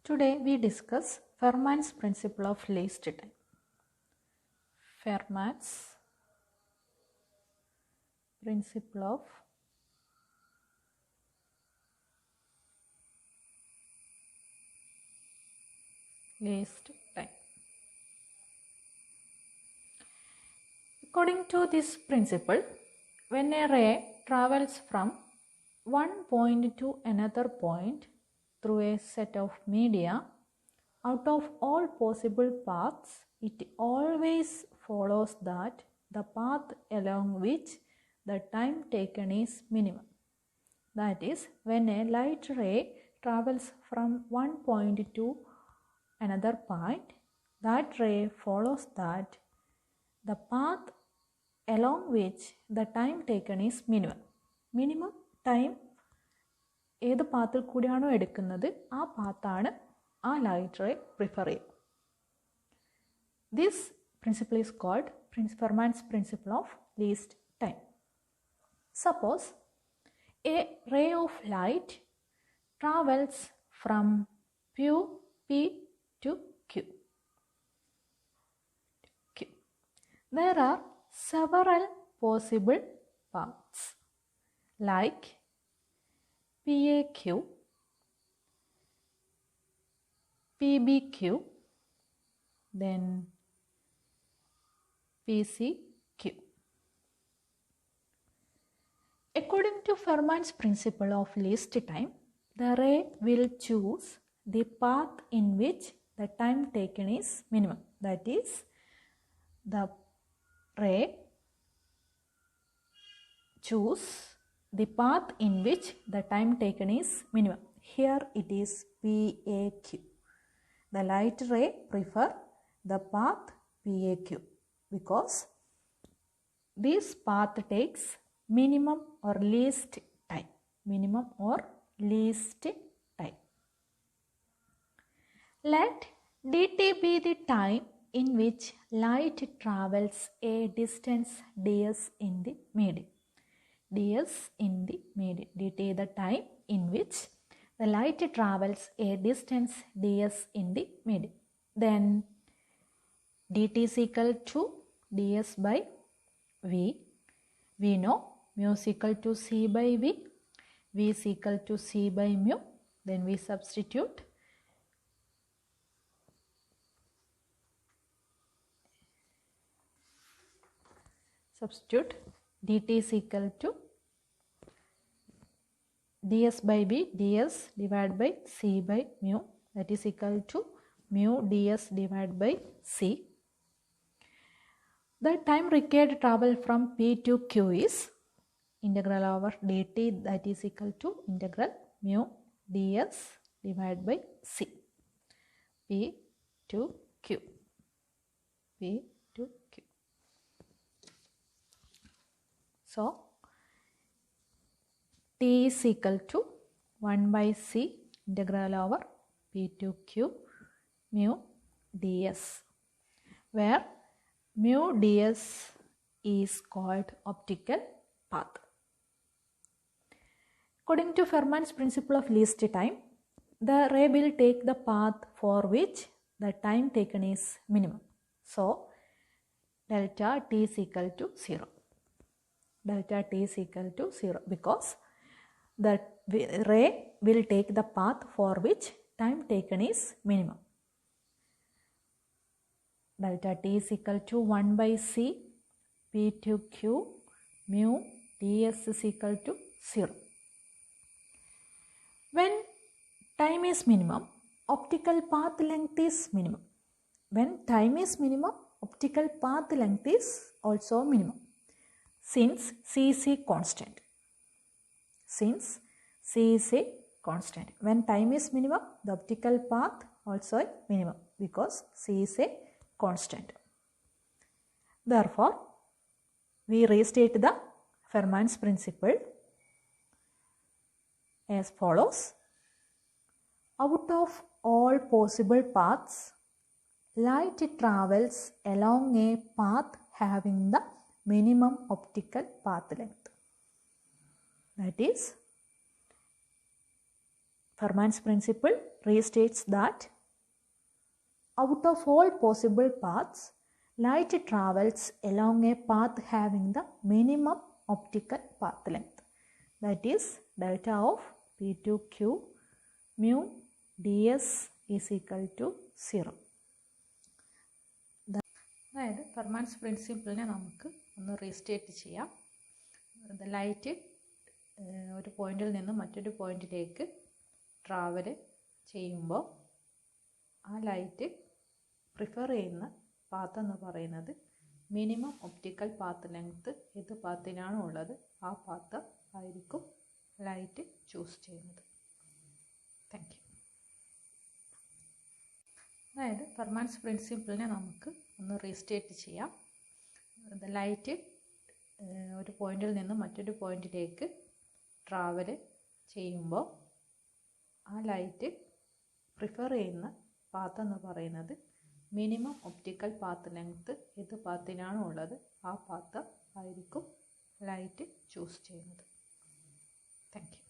Today we discuss Fermat's principle of least time. Fermat's principle of least time. According to this principle, when a ray travels from one point to another point through a set of media, out of all possible paths, it always follows that the path along which the time taken is minimum. That is, when a light ray travels from one point to another point, that ray follows that the path along which the time taken is minimum. Minimum time ഏത് പാത്തിൽ കൂടിയാണോ എടുക്കുന്നത് ആ പാത്താണ് ആ light ray prefer ചെയ്യുക. This principle is called Fermat's principle of least time. Suppose a ray of light travels from P to Q. There are several possible paths like PAQ, PBQ, then PCQ. According to Fermat's principle of least time, the ray will choose the path in which the time taken is minimum. That is, the ray choose the path in which the time taken is minimum. Here it is PAQ. The light ray prefer the path PAQ because this path takes minimum or least time. Minimum or least time. Let dt be the time in which light travels a distance ds in the medium. ds in the medium. dt the time in which the light travels a distance ds in the medium. Then dt is equal to ds by v. We know mu is equal to c by v. v is equal to c by mu. Then we substitute. dt is equal to ds by b, ds divided by c by mu, that is equal to mu ds divided by c. The time required to travel from P to Q is integral over dt, that is equal to integral mu ds divided by c. P to Q. P to Q. So, T is equal to 1 by C integral over P to Q mu ds, where mu ds is called optical path. According to Fermat's principle of least time, the ray will take the path for which the time taken is minimum. So, delta T is equal to 0. Delta T is equal to 0 because the ray will take the path for which time taken is minimum. Delta T is equal to 1 by C P to Q mu ds is equal to 0. When time is minimum, optical path length is minimum. When time is minimum, optical path length is also minimum. Since C is a constant. Since C is a constant. When time is minimum, the optical path also is minimum because C is a constant. Therefore, we restate the Fermat's principle as follows. Out of all possible paths, light travels along a path having the minimum optical path length. That is, Fermat's principle restates that out of all possible paths, light travels along a path having the minimum optical path length. That is delta of P2Q mu ds is equal to 0. അതായത് ഫെർമാൻസ് പ്രിൻസിപ്പിളിനെ നമുക്ക് ഒന്ന് restate ചെയ്യാം. Light ഒരു പോയിന്റിൽ നിന്ന് മറ്റൊരു പോയിന്റിലേക്ക് travel ചെയ്യുമ്പോൾ ആ ലൈറ്റ് പ്രിഫർ ചെയ്യുന്ന പാത്ത് എന്ന് പറയുന്നത് മിനിമം ഒപ്റ്റിക്കൽ പാത്ത് ലെങ്ത്ത് ഏത് പാത്തിനാണോ ഉള്ളത് ആ പാത്ത് ആയിരിക്കും ലൈറ്റ് ചൂസ് ചെയ്യുന്നത്. Thank you. അതായത് ഫെർമാൻസ് പ്രിൻസിപ്പിളിനെ നമുക്ക് ഒന്ന് റീസ്റ്റേറ്റ് ചെയ്യാം. ലൈറ്റ് ഒരു പോയിന്റിൽ നിന്ന് മറ്റൊരു പോയിന്റിലേക്ക് ട്രാവൽ ചെയ്യുമ്പോൾ ആ ലൈറ്റ് പ്രിഫർ ചെയ്യുന്ന പാത്ത് എന്ന് പറയുന്നത് മിനിമം ഒപ്റ്റിക്കൽ പാത്ത് ലെങ്ത്ത് ഏത് പാത്തിനാണോ ഉള്ളത് ആ പാത്ത് ആയിരിക്കും ലൈറ്റ് ചൂസ് ചെയ്യുന്നത്. Thank you.